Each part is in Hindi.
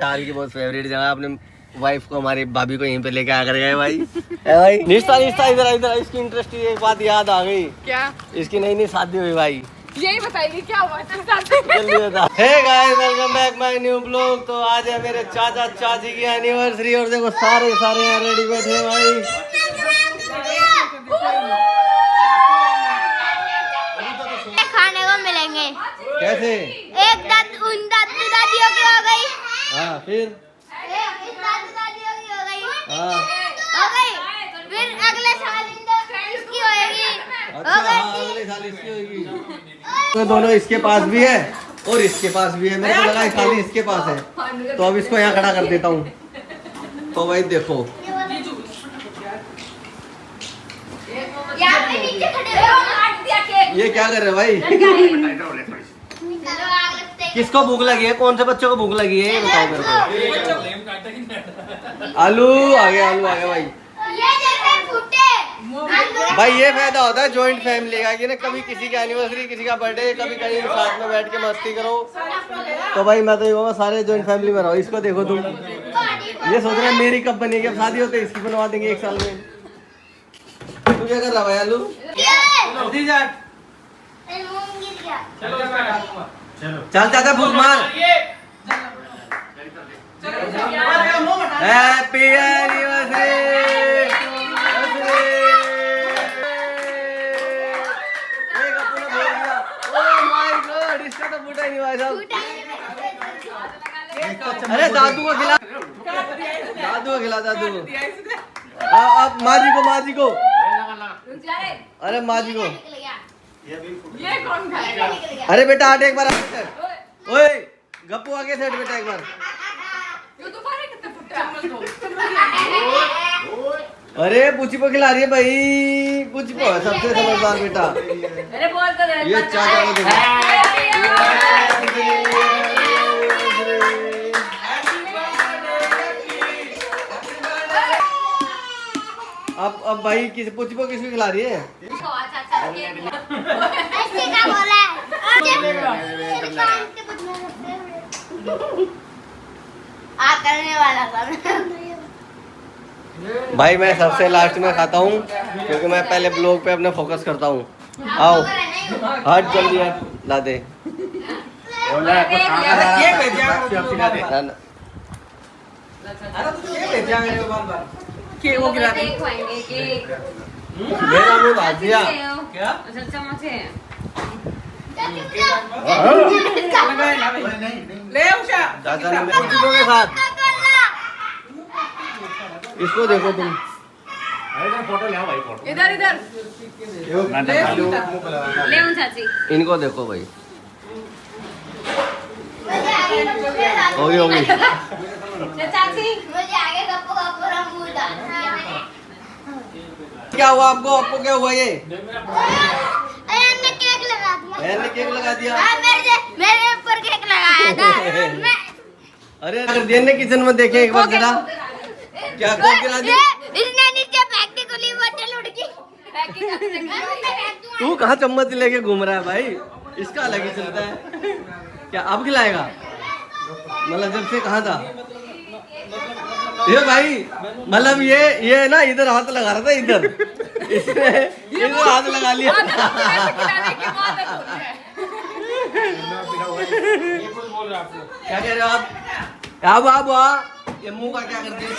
चार की बहुत फेवरेट जगह, अपने वाइफ को, हमारी भाभी को यहीं पे लेके आकर गए भाई। है भाई निष्ठा, निष्ठा इधर इधर, इसकी इंटरेस्टिंग एक बात याद आ गई। क्या? इसकी नई नई शादी हुई भाई। यही बताइए क्या हुआ? जल्दी बता। Hey guys, welcome back my new blog. तो आज है मेरे चाचा चाची की एनिवर्सरी और देखो सारे सारे यहाँ रेडी बैठे हैं भाई। खाने को मिलेंगे। कैसे? एक उन दादी दादियों की हो गई। हाँ फिर इस दादी दादियों की हो गई। हाँ हो गई। फिर अगले साल इसकी होएगी। अच्छा, हाँ अगले साल इसकी होगी। तो दोनों इसके पास भी है और इसके पास भी है। मेरे को लगा खाली इसके पास है, तो अब इसको यहाँ खड़ा कर देता हूँ। तो भाई देखो यहाँ पे नीचे खड़े हो। ये क्या कर रहे हो भाई? किसको भूख लगी है? कौन से बच्चों को भूख लगी है ये बताओ मेरे को। आलू आ गया, आलू आ गया भाई। ये जैसे फूटे। भाई ये फायदा होता है जॉइंट फैमिली का कि ना, कभी किसी की एनिवर्सरी, किसी का बर्थडे, कभी कहीं साथ में बैठ के मस्ती करो। तो भाई मैं तो ये कहूँगा सारे जॉइंट फैमिली में रहो। इसको देखो तुम, ये सोच रहे हैं मेरी कब बनेगी, अब शादी होते इसकी बनवा देंगे एक साल में। तू क्या कर रहा भाई आलू? जल्दी जा। चल चाचा फूक मार। Happy anniversary. इसका तो फूटा ही नहीं भाई साहब। अरे दादू को खिला, दादू को खिला, दादू को। अब माँ जी को, माँ जी को। अरे माँ जी को। ये कौन खाएगा? अरे बेटा आटे एक बार आगे सेट। ओए गप्पू आगे सेट बेटा एक बार। अरे पूछी को खिला रही है भाई, पूछी को सबसे समझदार बेटा। अरे बोल तो दे। ये चाचा को देखो। अब भाई किस पूछी को किसको खिला रही है? ऐसे क्या बोला है? करने वाला था। भाई मैं सबसे लास्ट में खाता हूँ क्योंकि मैं पहले ब्लॉग पे अपने फोकस करता हूँ। आओ हट जल्दी हट, ला दे। वो गिरा दे। मेरा मुंह भाग दिया। क्या? अच्छा चम्मच है। ले उषा। चाचा ने मेरे को के साथ इसको देखो तुम। फोटो ले आओ भाई, फोटो इधर इधर। ले उन चाची। इनको देखो भाई। होगी होगी। चाची। मुझे आगे गप्पू गप्पू रंगूदा। क्या हुआ आपको? आपको क्या हुआ ये? अरे ने केक लगा दिया। बहन ने केक लगा दिया। हाँ, मेरे ऊपर केक लगाया था। मैं अरे अगर देन ने किचन में देखे एक बार जरा, क्या को गिरा दिया? इसने नीचे फेंक दी, खुली बोतल उड़ गई। तू कहाँ चम्मच लेके घूम रहा है भाई? इसका अलग ही चलता है। क्या अब खिलाएगा? मतलब जब से कहाँ था ये भाई? मतलब ये ना इधर हाथ लगा रहा था, इधर इसने इधर हाथ लगा लिया। क्या कह रहे हो आप? अब ये मुंह का क्या करते हैं?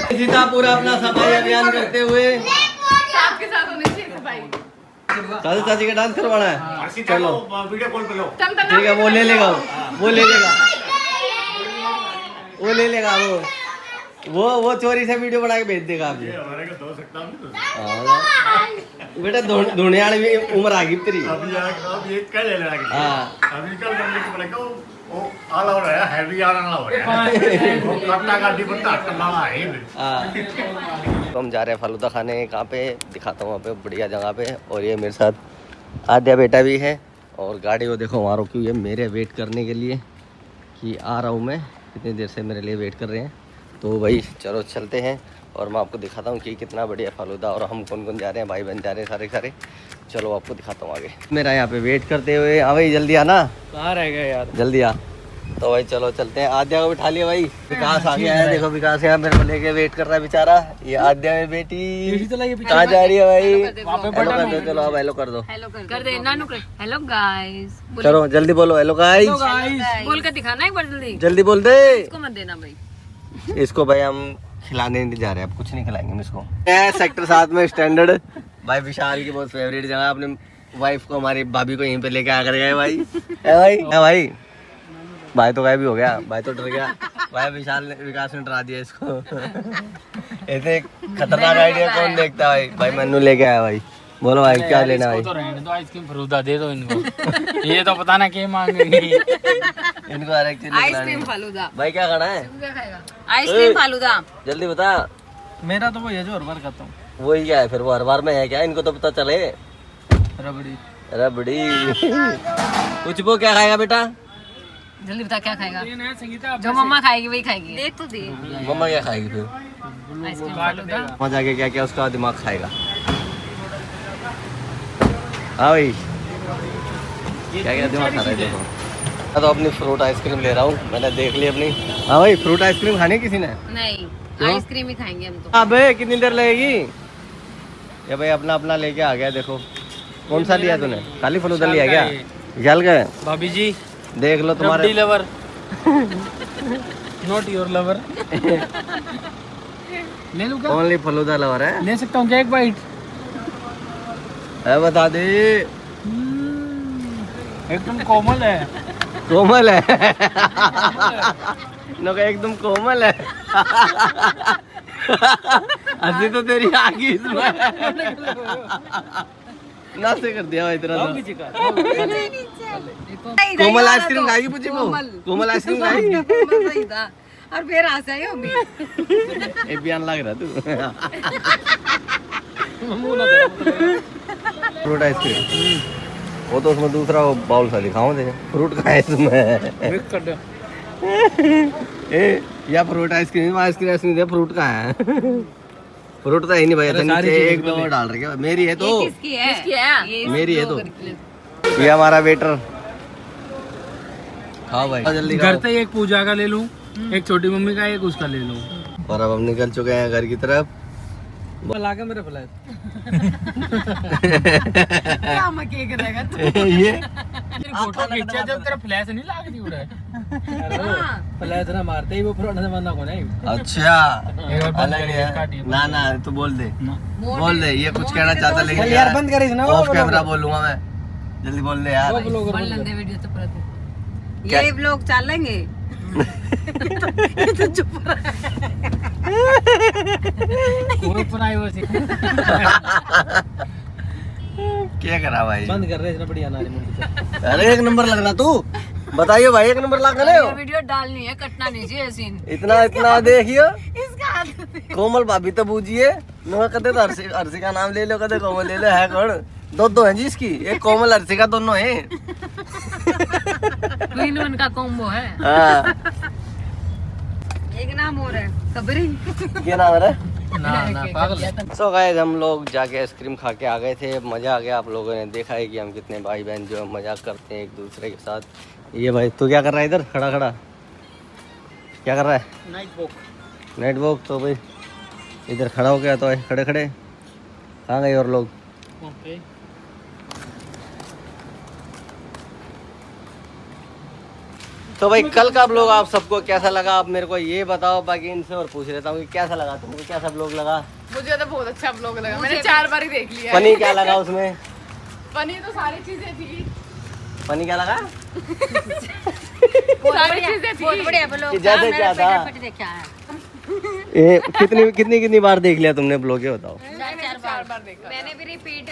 सीधा पूरा अपना सफाई अभियान करते हुए साथ के साथ होने चाहिए भाई। चाचा चाची का डांस करवाना है। चलो वीडियो कॉल पे लो। ठीक है, वो ले लेगा, वो ले लेगा, वो ले लेगा। वो चोरी से वीडियो बना के भेज देगा आपको। हमारे को धो सकता हूं। बेटा धोने वाली भी उम्र आ गई तेरी। अब ये कल ले लगा। हाँ अभी कल करने के पड़ेगा। वो आला हो रहा है, हैवी आला हो रहा है। वो कट्टा गाड़ी बनता कल्ला है। तो हम जा रहे हैं फालूदा खाने। कहाँ पे दिखाता हूँ, वहाँ पे बढ़िया जगह पे। और ये मेरे साथ आद्या बेटा भी है और गाड़ी को देखो वहाँ रुकी हुई है मेरे वेट करने के लिए कि आ रहा हूँ मैं। कितनी देर से मेरे लिए वेट कर रहे हैं। तो भाई चलो चलते हैं और मैं आपको दिखाता हूँ कि कितना बढ़िया फालूदा और हम कौन कौन जा रहे हैं, भाई बहन जा रहे हैं सारे सारे। चलो आपको दिखाता हूँ आगे। मेरा यहाँ पे वेट करते हुए, हाँ भाई जल्दी आना। कहाँ रह गए यार? जल्दी आ। तो भाई चलो चलते हैं। आद्या को बिठा लिया भाई। विकास आ गया है, देखो विकास यहाँ मेरे को लेके वेट कर रहा है बेचारा। ये आद्या में बेटी कहाँ जा रही है भाई? हेलो कर दो, चलो अब हेलो कर दो। हेलो कर दे नानू कर। Hello guys. चलो जल्दी बोलो हेलो गाइस। बोल कर दिखाना एक बार जल्दी। जल्दी बोल दे। इसको मत देना भाई। इसको भाई हम खिलाने नहीं जा रहे हैं, अब कुछ नहीं खिलाएंगे हम इसको। सेक्टर 7 में स्टैंडर्ड भाई विशाल की बहुत फेवरेट जगह। अपने वाइफ को, हमारी भाभी को यहीं पे लेके आकर गए भाई। है भाई? है भाई? भाई तो गायब भी हो गया, भाई तो डर गया भाई। विकास ने डरा दिया इसको। ऐसे खतरनाक आइडिया कौन देखता है भाई? मन्नू लेके आया भाई। बोलो भाई क्या लेना भाई? तो रहने दो, आइसक्रीम फलूदा दे दो इनको। ये तो पता ना क्या मांगेंगे इनको हर एक चीज आइसक्रीम फालूदा। भाई क्या खाना है? आइसक्रीम फालूदा। जल्दी बता। मेरा तो वो है जो हर बार खाता हूँ। वही क्या है फिर? वो हर बार में है क्या? इनको तो पता चले। रबड़ी। रबड़ी। कुछ वो क्या खाएगा बेटा? जल्दी बता क्या खाएगा? संगीता जो मम्मा खाएगी वही खाएगी। देख तो दे। मम्मा क्या खाएगी फिर? आइसक्रीम फालूदा। वहाँ जाके क्या क्या उसका दिमाग खाएगा। हाँ भाई क्या क्या दिमाग खा रहा है देखो। मैं तो अपनी फ्रूट आइसक्रीम ले रहा हूँ, मैंने देख ली अपनी। हाँ भाई फ्रूट आइसक्रीम खानी किसी ने? नहीं आइसक्रीम ही खाएंगे हम तो। अबे कितनी देर लगेगी? ये भाई अपना अपना लेके आ गया देखो। कौन सा लिया तूने? खाली फलूदा लिया क्या? विशाल का है? भाभी जी देख लो तुम्हारे लवर नॉट योर लवर। ले लूं क्या? ओनली फलूदा लवर है। ले सकता हूँ क्या एक बाइट? है बता दे। एकदम कोमल है। कोमल है। नो एकदम कोमल है। हंसी तो तेरी आ गई इसमें। नाश्ते कर दिया भाई तेरा तो। कोमल आइसक्रीम खाएगी पूछी को? कोमल आइसक्रीम खाएगी? और फिर हंस आई अभी। एक बयान लग रहा तू। फ्रूट आइसक्रीम वो तो उसमें दूसरा बाउल सा दिखाओ दे। फ्रूट का है इसमें। मिक्स कर दो। ए या फ्रूट आइसक्रीम आइसक्रीम दे, फ्रूट का है। फ्रूट तो है नहीं भाई। नीचे एक दो डाल रखे। मेरी है तो। किसकी है? किसकी है? ये मेरी है तो। ये हमारा वेटर। खाओ भाई जल्दी घर खाओ। से एक पूजा का ले लूं, एक छोटी मम्मी का, एक उसका ले लूं। और अब हम निकल चुके हैं घर की तरफ। बुला के मेरे फ्लैश। क्या मके करेगा तू? ये फोटो खींचा जब तेरा फ्लैश नहीं लाग रही उड़ा। फ्लैश ना मारते ही वो पुराना जमाना को नहीं। अच्छा एक बार बंद अलग करिए, है। काटिए। ना ना तू बोल दे, बोल दे। ये कुछ कहना चाहता लेकिन यार बंद करिस ना। ऑफ कैमरा बोलूंगा मैं। जल्दी बोल दे यार। बन लंदे वीडियो तो परत क्या? ये व्लॉग चलेंगे। तो चुप रहा। वो प्राइवेसी क्या करा भाई? बंद कर रहे इतना बढ़िया ना रिमोट। अरे एक नंबर लग रहा तू। बताइए भाई एक नंबर लग रहे हो। ये वीडियो डालनी है, कटना नहीं चाहिए सीन। इतना इतना देखियो। इसका हाथ कोमल भाभी तो बूझिए। नो कहते तो अर्सी का नाम ले लो, कहते कोमल ले लो। है कौन? दो हैं जी इसकी। एक कोमल अर्सी का दोनों है। ट्विन उनका कॉम्बो है। हाँ एक नाम और है सबरी। क्या नाम है? ना ना पागल। सो गाइस हम लोग जाके आइसक्रीम खा के आ गए थे। मज़ा आ गया। आप लोगों ने देखा है कि हम कितने भाई बहन जो मजाक करते हैं एक दूसरे के साथ। ये भाई तू क्या कर रहा है इधर खड़ा खड़ा? क्या कर रहा है? Night walk. Night walk. तो भाई इधर खड़ा हो गया तो खड़े खड़े कहाँ गए और लोग? ओके तो भाई कल का ब्लॉग आप सबको कैसा लगा आप मेरे को ये बताओ। बाकी इनसे और पूछ लेता हूँ कि कैसा लगा तुमको? कैसा ब्लॉग लगा? मुझे तो बहुत अच्छा ब्लॉग लगा। मैंने 4 बार ही देख लिया। फनी क्या लगा उसमें? फनी तो सारी चीजें थी। फनी क्या लगा? सारी चीजें थी। बहुत बढ़िया ब्लॉग कि जैसे क्या था? देखा है। ये कितनी बार देख लिया तुमने ब्लॉग? ये बताओ। 4 बार देखा। मैंने भी रिपीट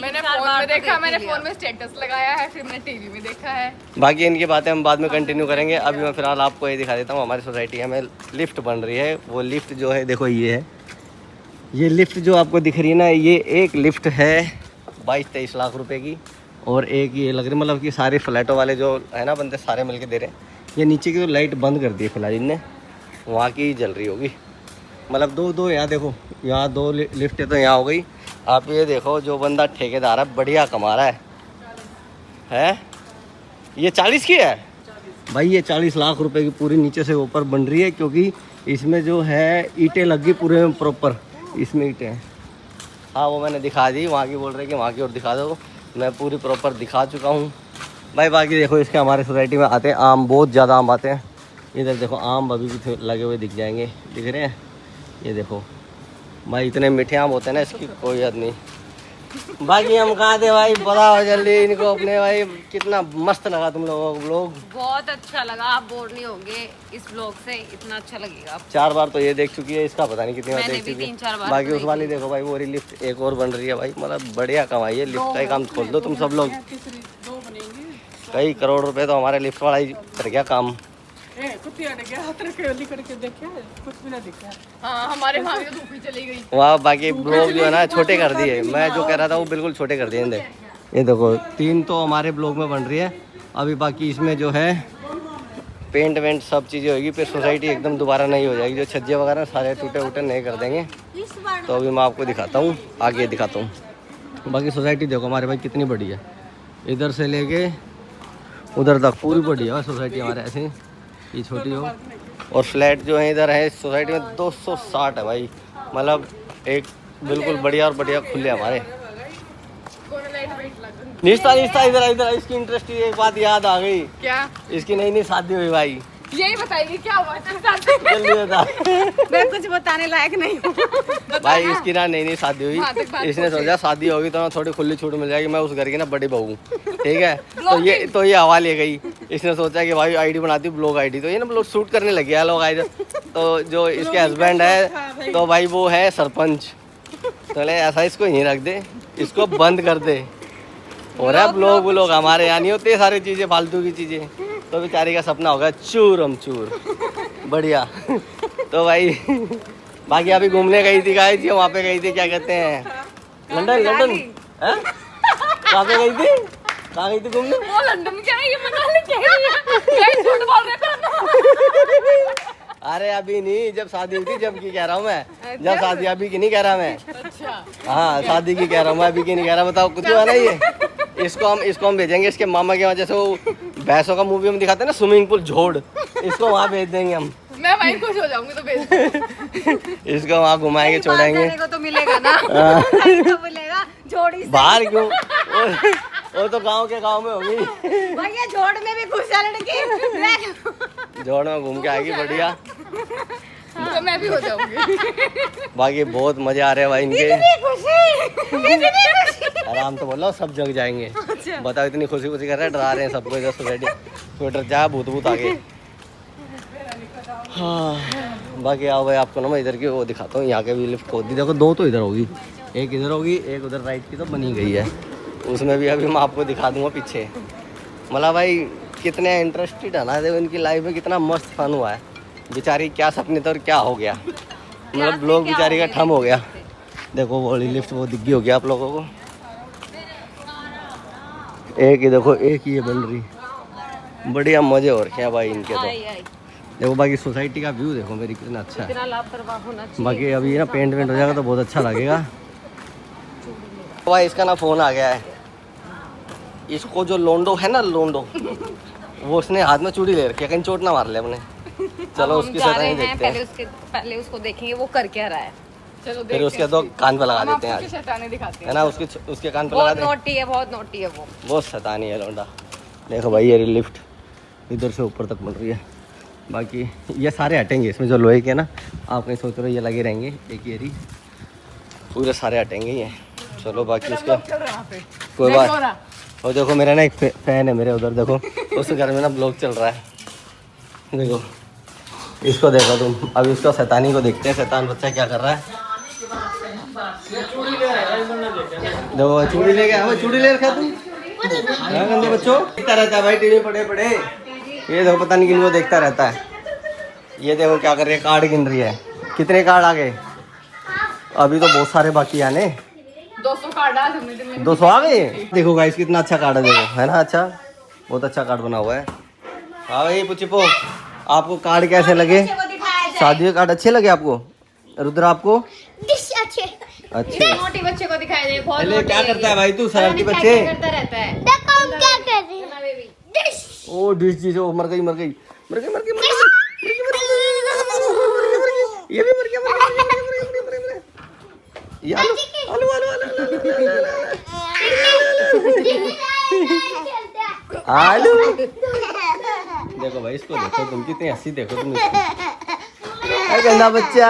मैंने फोन में देखा, मैंने फोन में स्टेटस लगाया है, फिर मैंने टीवी में देखा है। बाकी इनकी बातें हम बाद में कंटिन्यू करेंगे। अभी मैं फिलहाल आपको ये दिखा देता हूँ। हमारी सोसाइटी में लिफ्ट बन रही है। वो लिफ्ट जो है देखो ये है। ये लिफ्ट जो आपको दिख रही है ना, ये एक लिफ्ट है 22-23 लाख रुपए की। और एक ये लग रही, मतलब कि सारे फ्लैटों वाले जो है ना बंदे सारे मिलके दे रहे हैं। ये नीचे की तो लाइट बंद कर दी है फिलहाल इनने, वहाँ की जल रही होगी। मतलब दो यहाँ देखो, यहाँ 2 लिफ्ट है तो यहाँ हो गई। आप ये देखो, जो बंदा ठेकेदार है बढ़िया कमा रहा है? ये 40 की है भाई। ये 40 लाख रुपए की पूरी नीचे से ऊपर बन रही है, क्योंकि इसमें जो है ईंटें लग गई पूरे में प्रॉपर, इसमें ईंटें हैं। हाँ वो मैंने दिखा दी, वहाँ की बोल रहे कि वहाँ की और दिखा दो, मैं पूरी प्रॉपर दिखा चुका हूँ भाई। बाकी देखो इसके हमारे सोसाइटी में आते हैं आम, बहुत ज़्यादा आम आते हैं। इधर देखो आम अभी भी लगे हुए दिख जाएंगे, दिख रहे हैं? ये देखो भाई, इतने मीठे आम होते हैं ना, इसकी कोई हद नहीं। बाकी हम कहाँ थे भाई, बताओ जल्दी इनको अपने भाई। कितना मस्त लगा तुम लोगों को ब्लॉग? बहुत अच्छा लगा, आप बोर नहीं होंगे इस ब्लॉग से, इतना अच्छा लगेगा। 4 बार तो ये देख चुकी है, इसका पता नहीं कितनी बार मैंने देख भी चुकी 3-4 बार है। बाकी उस वाली देखो भाई, वो वाली लिफ्ट एक और बन रही है भाई, मतलब बढ़िया कमाई है। लिफ्ट का ही काम खोल दो तुम सब लोग, कई करोड़ रुपए तो हमारे लिफ्ट वाला ही कर गया काम। हाँ हमारे वहाँ भी तो धूप ही चली गई। वहाँ बाकी ब्लॉग जो है ना छोटे कर दिए, मैं जो कह रहा था वो बिल्कुल छोटे कर दिए। ये देखो 3 तो हमारे ब्लॉग में बन रही है अभी, बाकी इसमें जो है पेंट वेंट सब चीज़ें होगी, फिर सोसाइटी एकदम दोबारा नहीं हो जाएगी। जो छज्जे वगैरह सारे टूटे वूटे नहीं कर देंगे। तो अभी मैं आपको दिखाता हूँ, आगे दिखाता हूँ। बाकी सोसाइटी देखो हमारे भाई कितनी बड़ी है, इधर से लेके उधर तक पूरी बड़ी है सोसाइटी हमारे। ऐसे ये छोटी हो, और फ्लैट जो है इधर है सोसाइटी में 260 है भाई, मतलब एक बिल्कुल बढ़िया और बढ़िया खुले हमारे। निस्ता निस्ता इधर इधर, इसकी इंटरेस्टिंग एक बात याद आ गई। क्या? इसकी नई नई शादी हुई भाई। यही बताइए क्या हुआ? जल्दी बता। मैं कुछ बताने लायक नहीं हूँ। भाई इसकी ना नई नई शादी हुई, हाँ, तक बात इसने सोचा शादी होगी तो ना थोड़ी खुली छूट मिल जाएगी, मैं उस घर की ना बड़ी बहू हूँ, ठीक है। तो ये हवा ले गई। इसने सोचा कि भाई आईडी बनाती ब्लॉग आईडी, तो ये ना ब्लॉग शूट करने लग गया लोग आए। तो जो इसके हस्बैंड है तो भाई वो है सरपंच, तो ऐसा इसको यहीं रख दे, इसको बंद कर दे। हो रहा है ब्लॉग हमारे यहाँ नहीं होते सारी चीज़ें, फालतू की चीज़ें। तो बेचारी का सपना होगा चूर बढ़िया। तो भाई बाकी अभी घूमने गई थी गाइस, वहाँ पे गई थी, क्या कहते हैं, लंदन। कहाँ पे गई थी? कहाँ गई थी घूमने? वो लंदन क्या है, ये मनाली क्या है? यही झूठ बोल रहे थे। अरे अभी नहीं, जब शादी हुई थी जब की कह रहा हूँ मैं, जब शादी अभी की नहीं कह रहा मैं। अच्छा हाँ शादी की कह रहा हूँ मैं, अभी की नहीं कह रहा। बताओ कुछ हुआ ना ये। इसको हम भेजेंगे इसके मामा के वहाँ, जैसे वो भैंसों का मूवी हम दिखाते हैं ना, स्विमिंग पूल झोड़, इसको वहाँ भेज देंगे हम। मैं वहीं खुश हो जाऊंगी तो भेज। इसको वहाँ घुमाएंगे छोड़ेंगे। को तो मिलेगा ना। तो मिलेगा जोड़ी से। बाहर क्यों, वो तो गांव में होगी। भैया जोड़ में भी खुश है लड़की। जोड़ में घूम के आएगी बढ़िया। तो मैं भी हो जाऊंगी। बाकी बहुत मजे आ रहे हैं भाई इनके। खुशी। आराम तो बोलो, सब जग जाएंगे। बताओ इतनी खुशी कर रहे हैं, डरा रहे हैं सबको इधर सोसाइटी। कोई डर जा, भूत आगे। हाँ बाकी आओ भाई, आपको ना मैं इधर की वो दिखाता हूँ। यहाँ के भी लिफ्ट होती देखो, 2 तो इधर होगी, एक इधर होगी, एक उधर राइट की तो बनी गई है। उसमें भी अभी मैं आपको दिखा दूंगा पीछे। मतलब भाई कितने इंटरेस्टेड है ना, देखो इनकी लाइफ में कितना मस्त फन हुआ है। बेचारी क्या सपने थे और क्या हो गया, मतलब ब्लॉग बेचारी का ठम हो गया। देखो वो लिफ्ट वो दिख गई होगी आप लोगों को। एक ही देखो, एक ही ये बन रही, बढ़िया मजे हो रखे हैं भाई इनके। तो देखो बाकी सोसाइटी का व्यू देखो मेरी कितना अच्छा है। बाकी अभी ना पेंट वेंट हो जाएगा तो बहुत अच्छा लगेगा। भाई इसका ना फोन आ गया है, इसको जो लोंडो है ना, लोंडो वो उसने हाथ में चूड़ी ले रखी है, कहीं चोट ना मार ले अपने। चलो उसकी सताई देखते हैं, पहले उसको देखेंगे वो कर क्या रहा है। चलो फिर उसके तो कान पे लगा देते हैं आज, शैतानी दिखाते है ना। उसके कान पे लगा बहुत देते हैं। नोटी है, बहुत नोटी है वो। बहुत शैतानी है लौंडा। देखो भाई ये लिफ्ट इधर से ऊपर तक बन रही है। बाकी ये सारे हटेंगे, इसमें जो लोहे के ना, आप कहीं सोच रहे हो ये लगे रहेंगे, एक ये रही, पूरे सारे हटेंगे ये। चलो बाकी उसका कोई बात। और देखो मेरा ना एक फैन है मेरे उधर, देखो उस घर में ना ब्लॉग चल रहा है। देखो इसको देखो तुम, अभी उसका शैतानी को देखते हैं, शैतान बच्चा क्या कर रहा है। देखो चूड़ी ले गया, चूड़ी ले रखा तुम गंदे बच्चों। देखता रहता है भाई टीवी पड़े। ये देखो पता नहीं किन को देखता रहता है। ये देखो क्या कर रही है, कार्ड गिन रही है। कितने कार्ड आ गए? अभी तो बहुत सारे बाकी आने। 200 कार्ड आज हमने दिन में 200 आ गए। देखो गाइस कितना अच्छा कार्ड है, देखो है ना, अच्छा बहुत अच्छा कार्ड बना हुआ है। हाँ भाई पुचिपो, आपको कार्ड कैसे लगे? शादी के कार्ड अच्छे लगे आपको? रुद्र आपको? अच्छे अच्छा मोटी बच्चे को दिखाई दे बहुत पहले मोटी क्या है करता है ये। भाई तू पता नहीं शरारती क्या बच्चे क्या करता रहता है देखो हम क्या कर रहे हैं ना बेबी ओ डिश जी ओ मर गई ये भी मर गया ये आलू आलू देखो भाई इसको देखो तुम कितनी हंसी देखो तुम इसको गंदा बच्चा